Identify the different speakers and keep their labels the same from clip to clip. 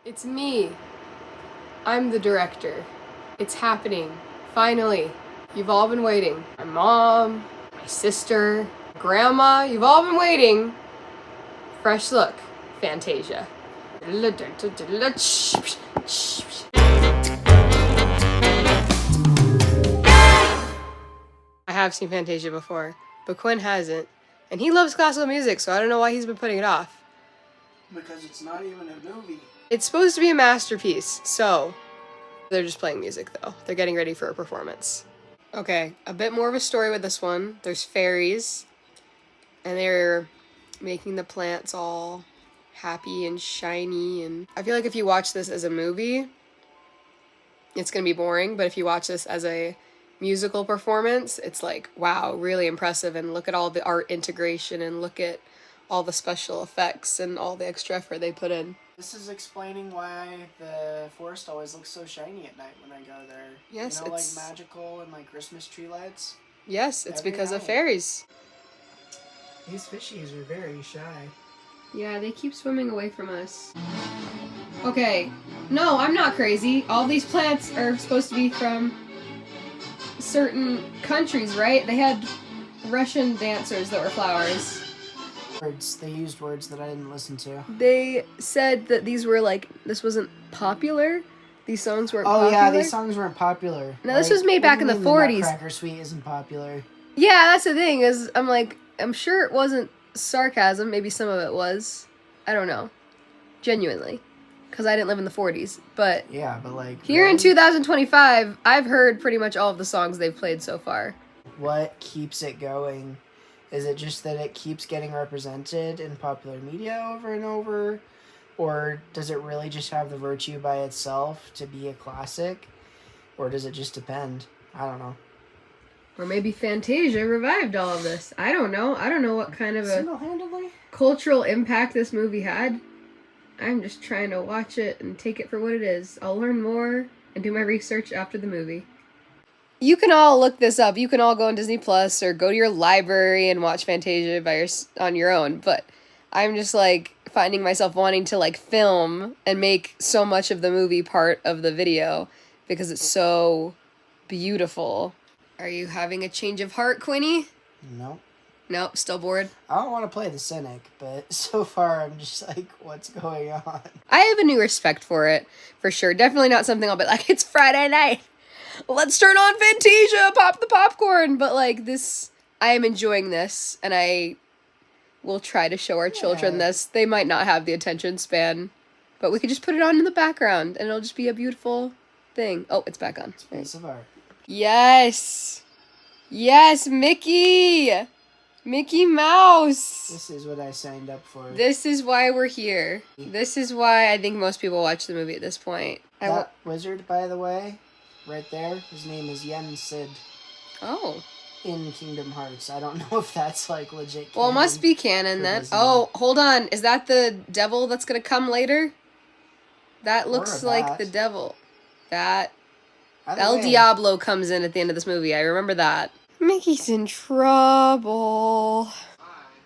Speaker 1: It's me. I'm the director. It's happening. Finally. You've all been waiting. My mom, my sister, grandma, you've all been waiting. Fresh look. Fantasia. I have seen Fantasia before, but Quinn hasn't. And he loves classical music, so I don't know why he's been putting it off.
Speaker 2: Because it's not even a movie.
Speaker 1: It's supposed to be a masterpiece, so they're just playing music though. They're getting ready for a performance. Okay, a bit more of a story with this one. There's fairies, and they're making the plants all happy and shiny, and I feel like if you watch this as a movie, it's gonna be boring, but if you watch this as a musical performance, it's like, wow, really impressive, and look at all the art integration, and look at all the special effects and all the extra effort they put in.
Speaker 2: This is explaining why the forest always looks so shiny at night when I go there.
Speaker 1: Yes,
Speaker 2: you know,
Speaker 1: it's
Speaker 2: like magical and like Christmas tree lights.
Speaker 1: Yes, it's
Speaker 2: Every
Speaker 1: because of
Speaker 2: night.
Speaker 1: fairies.
Speaker 2: These fishies are very shy.
Speaker 1: Yeah, they keep swimming away from us. Okay, no, I'm not crazy. All these plants are supposed to be from certain countries, right? They had Russian dancers that were flowers.
Speaker 2: They used words that I didn't listen to.
Speaker 1: They said that these were like, this wasn't popular. These songs weren't popular.
Speaker 2: Oh yeah, these songs weren't popular.
Speaker 1: Now this was made back in the 40s.
Speaker 2: Nutcracker Suite isn't popular.
Speaker 1: Yeah, that's the thing, is I'm like, I'm sure it wasn't sarcasm. Maybe some of it was. I don't know. Genuinely. Because I didn't live in the 40s. But
Speaker 2: yeah, but like
Speaker 1: here in 2025, I've heard pretty much all of the songs they've played so far.
Speaker 2: What keeps it going? Is it just that it keeps getting represented in popular media over and over? Or does it really just have the virtue by itself to be a classic? Or does it just depend? I don't know.
Speaker 1: Or maybe Fantasia revived all of this. I don't know. I don't know what kind of a
Speaker 2: Single-handedly?
Speaker 1: cultural impact this movie had. I'm just trying to watch it and take it for what it is. I'll learn more and do my research after the movie. You can all look this up. You can all go on Disney Plus or go to your library and watch Fantasia on your own. But I'm just like finding myself wanting to like film and make so much of the movie part of the video because it's so beautiful. Are you having a change of heart, Quinny?
Speaker 2: No.
Speaker 1: Nope, still bored.
Speaker 2: I don't want to play the cynic, but so far I'm just like, what's going on?
Speaker 1: I have a new respect for it, for sure. Definitely not something I'll be like, it's Friday night. Let's turn on Fantasia, pop the popcorn. But like this, I am enjoying this, and I will try to show our children this. They might not have the attention span, but we could just put it on in the background, and it'll just be a beautiful thing. Oh, it's back on.
Speaker 2: It's a piece of art.
Speaker 1: Yes! Yes, Mickey! Mickey Mouse!
Speaker 2: This is what I signed up for.
Speaker 1: This is why we're here. This is why I think most people watch the movie at this point.
Speaker 2: That wizard, by the way, right there, his name is Yen Sid.
Speaker 1: Oh.
Speaker 2: In Kingdom Hearts. I don't know if that's like legit canon.
Speaker 1: Well, it must be canon then.
Speaker 2: Disney.
Speaker 1: Oh, hold on. Is that the devil that's gonna come later? That looks like the devil. That El Diablo comes in at the end of this movie. I remember that. Mickey's in trouble.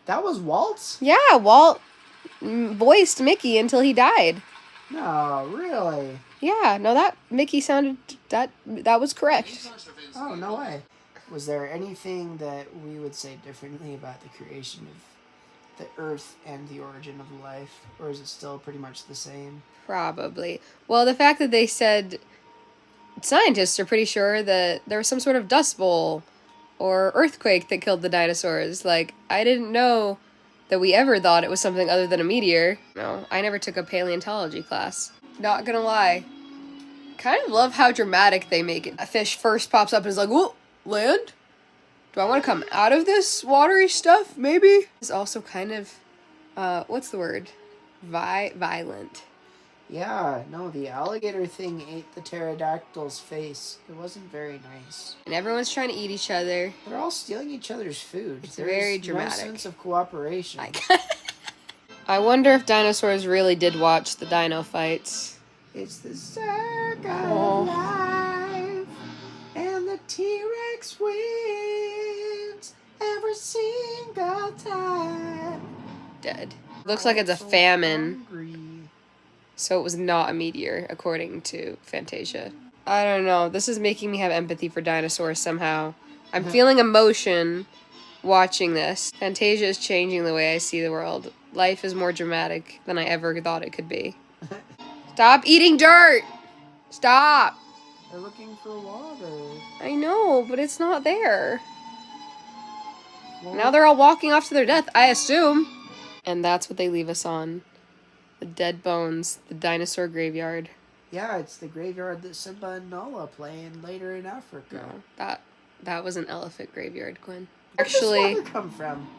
Speaker 2: That was Walt's?
Speaker 1: Yeah, Walt voiced Mickey until he died.
Speaker 2: No, really?
Speaker 1: Yeah, no, that Mickey sounded, that was correct.
Speaker 2: Oh, no way. Was there anything that we would say differently about the creation of the Earth and the origin of life? Or is it still pretty much the same?
Speaker 1: Probably. Well, the fact that they said scientists are pretty sure that there was some sort of dust bowl or earthquake that killed the dinosaurs. Like, I didn't know that we ever thought it was something other than a meteor. No, I never took a paleontology class. Not gonna lie. Kind of love how dramatic they make it. A fish first pops up and is like, whoa, land? Do I want to come out of this watery stuff, maybe? It's also kind of, what's the word? Violent.
Speaker 2: Yeah, no, the alligator thing ate the pterodactyl's face. It wasn't very nice.
Speaker 1: And everyone's trying to eat each other.
Speaker 2: They're all stealing each other's food.
Speaker 1: It's very dramatic.
Speaker 2: No sense of cooperation.
Speaker 1: I wonder if dinosaurs really did watch the dino fights.
Speaker 2: It's the circle of life, and the T-Rex wins every single time.
Speaker 1: Dead. Looks like it's a famine.
Speaker 2: Hungry.
Speaker 1: So it was not a meteor, according to Fantasia. I don't know. This is making me have empathy for dinosaurs somehow. I'm feeling emotion watching this. Fantasia is changing the way I see the world. Life is more dramatic than I ever thought it could be. Stop eating dirt! Stop!
Speaker 2: They're looking for water.
Speaker 1: I know, but it's not there.
Speaker 2: Well,
Speaker 1: Now they're all walking off to their death, I assume. And that's what they leave us on. The dead bones, the dinosaur graveyard.
Speaker 2: yeah, it's the graveyard that Simba and Nala play in later in Africa.
Speaker 1: No, that was an elephant graveyard, Quinn.
Speaker 2: Where does
Speaker 1: Actually,
Speaker 2: water come from?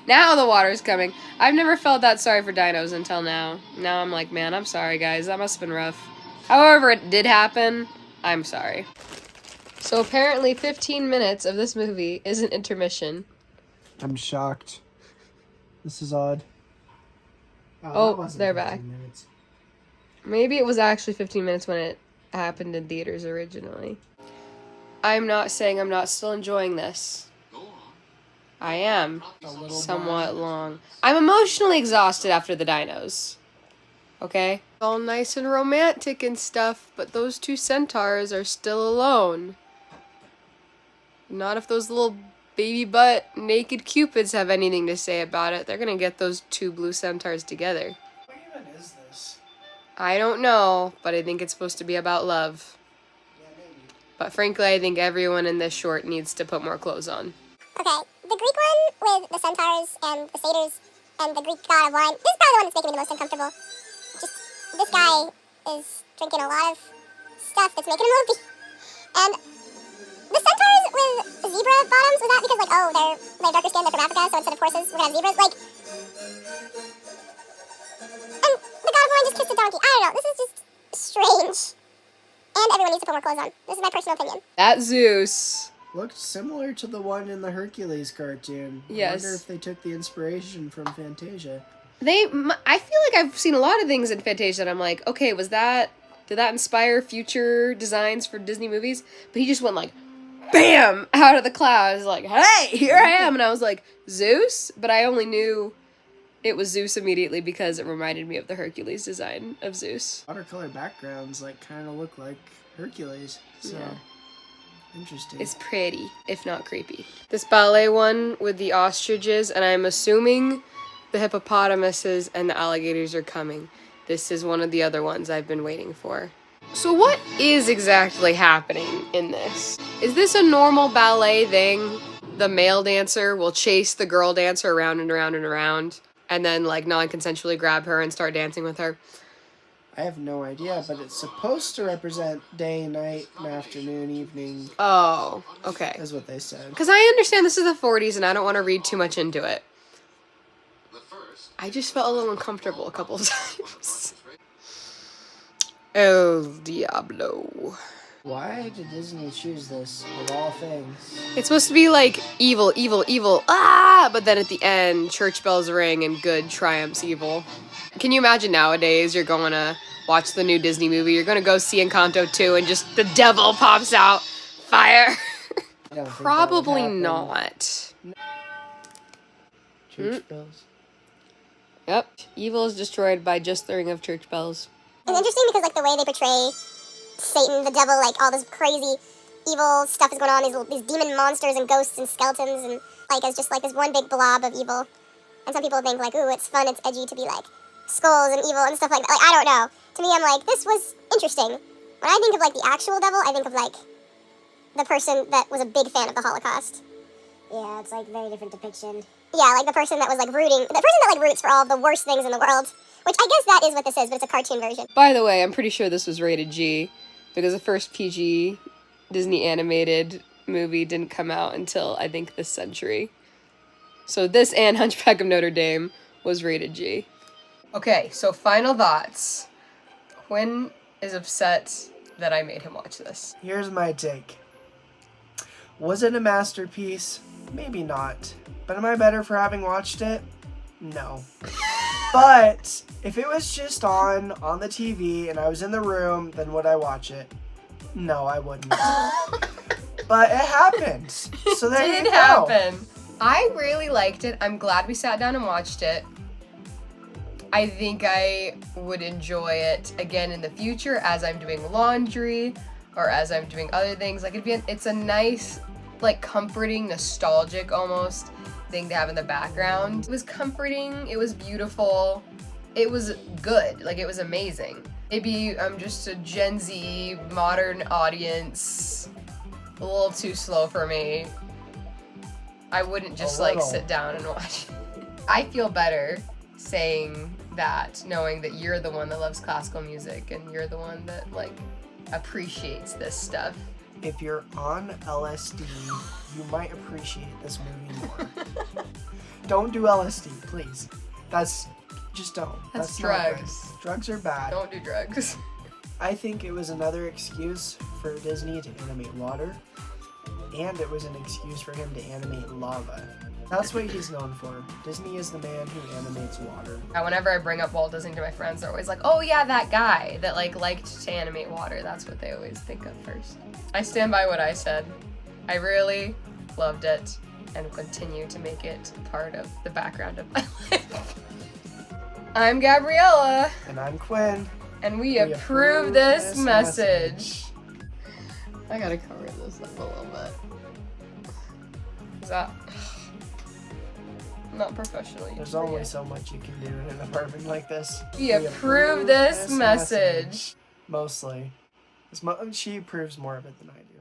Speaker 1: now the water's coming. I've never felt that sorry for dinos until now. Now I'm like, man, I'm sorry, guys. That must have been rough. However, it did happen. I'm sorry. So apparently 15 minutes of this movie is an intermission.
Speaker 2: I'm shocked. This is odd.
Speaker 1: Oh,
Speaker 2: that wasn't
Speaker 1: they're
Speaker 2: 15
Speaker 1: back.
Speaker 2: minutes.
Speaker 1: Maybe it was actually 15 minutes when it happened in theaters originally. I'm not saying I'm not still enjoying this. I am.
Speaker 2: A little
Speaker 1: Somewhat
Speaker 2: more.
Speaker 1: long. I'm emotionally exhausted after the dinos. Okay? All nice and romantic and stuff, but those two centaurs are still alone. Not if those little baby butt naked cupids have anything to say about it. They're gonna get those two blue centaurs together.
Speaker 2: What even is this?
Speaker 1: I don't know, but I think it's supposed to be about love.
Speaker 2: Yeah, maybe.
Speaker 1: But frankly, I think everyone in this short needs to put more clothes on.
Speaker 3: Okay, the Greek one with the centaurs and the satyrs and the Greek god of wine, this is probably the one that's making me the most uncomfortable. Just, this guy is drinking a lot of stuff that's making him loopy. And the centaurs with zebra bottoms, was that because, like, oh, they have darker skin, they're from Africa, so instead of horses, we're gonna have zebras? Like, and the god of wine just kissed a donkey. I don't know, this is just strange. And everyone needs to put more clothes on. This is my personal opinion.
Speaker 1: That Zeus.
Speaker 2: Looked similar to the one in the Hercules cartoon.
Speaker 1: Yes.
Speaker 2: I wonder if they took the inspiration from Fantasia.
Speaker 1: I feel like I've seen a lot of things in Fantasia that I'm like, okay, did that inspire future designs for Disney movies? But he just went like, bam, out of the clouds, like, hey, here I am. And I was like, Zeus? But I only knew it was Zeus immediately because it reminded me of the Hercules design of Zeus.
Speaker 2: Watercolor backgrounds kind of look like Hercules. So
Speaker 1: Yeah.
Speaker 2: interesting.
Speaker 1: It's pretty, if not creepy. This ballet one with the ostriches, and I'm assuming the hippopotamuses and the alligators are coming. This is one of the other ones I've been waiting for. So what is exactly happening in this? Is this a normal ballet thing? The male dancer will chase the girl dancer around and around and around, and then like non-consensually grab her and start dancing with her.
Speaker 2: I have no idea, but it's supposed to represent day, night, and afternoon, evening,
Speaker 1: Oh, okay.
Speaker 2: is what they said.
Speaker 1: Because I understand this is the 40s and I don't want to read too much into it. I just felt a little uncomfortable a couple of times. El Diablo.
Speaker 2: Why did Disney choose this of all things?
Speaker 1: It's supposed to be like evil, evil, evil, ah! But then at the end, church bells ring and good triumphs evil. Can you imagine nowadays you're going to watch the new Disney movie, you're going to go see Encanto 2 and just the devil pops out, fire?
Speaker 2: I don't think that would
Speaker 1: Probably
Speaker 2: happen.
Speaker 1: not.
Speaker 2: Church bells.
Speaker 1: Yep, evil is destroyed by just the ring of church bells.
Speaker 3: It's interesting because, like, the way they portray Satan, the devil, like, all this crazy evil stuff is going on, these demon monsters and ghosts and skeletons, and, like, as just, like, this one big blob of evil. And some people think, like, ooh, it's fun, it's edgy to be, like, skulls and evil and stuff like that. Like, I don't know. To me, I'm like, this was interesting. When I think of, like, the actual devil, I think of, like, the person that was a big fan of the Holocaust.
Speaker 4: Yeah, it's like very different depiction.
Speaker 3: Yeah, like the person that was, like, the person that, like, roots for all the worst things in the world. Which I guess that is what this is, but it's a cartoon version.
Speaker 1: By the way, I'm pretty sure this was rated G, because the first PG Disney animated movie didn't come out until, I think, this century. So this and Hunchback of Notre Dame was rated G. Okay, so final thoughts. Quinn is upset that I made him watch this.
Speaker 2: Here's my take. Was it a masterpiece? Maybe not. But am I better for having watched it? No. But if it was just on the TV and I was in the room, then would I watch it? No, I wouldn't. But it happened. So there you
Speaker 1: Did
Speaker 2: go.
Speaker 1: happen. I really liked it. I'm glad we sat down and watched it. I think I would enjoy it again in the future as I'm doing laundry or as I'm doing other things. Like it's a nice, like comforting, nostalgic almost thing to have in the background. It was comforting, it was beautiful, it was good, like it was amazing. Maybe I'm just a Gen Z modern audience, a little too slow for me. I wouldn't just like sit down and watch it. I feel better saying that, knowing that you're the one that loves classical music and you're the one that like appreciates this stuff.
Speaker 2: If you're on LSD, you might appreciate this movie more. Don't do LSD, please. Just don't.
Speaker 1: That's
Speaker 2: not
Speaker 1: drugs.
Speaker 2: good. Drugs are bad.
Speaker 1: Don't do drugs.
Speaker 2: I think it was another excuse for Disney to animate water, and it was an excuse for him to animate lava. That's what he's known for. Disney is the man who animates water.
Speaker 1: Whenever I bring up Walt Disney to my friends, they're always like, oh yeah, that guy that like liked to animate water. That's what they always think of first. I stand by what I said. I really loved it and continue to make it part of the background of my life. I'm Gabriella.
Speaker 2: And I'm Quinn.
Speaker 1: And we approve this message. I gotta cover this up a little bit. Is that... not professionally.
Speaker 2: There's only so much you can do in an apartment like this.
Speaker 1: We approve this message.
Speaker 2: Mostly. She approves more of it than I do.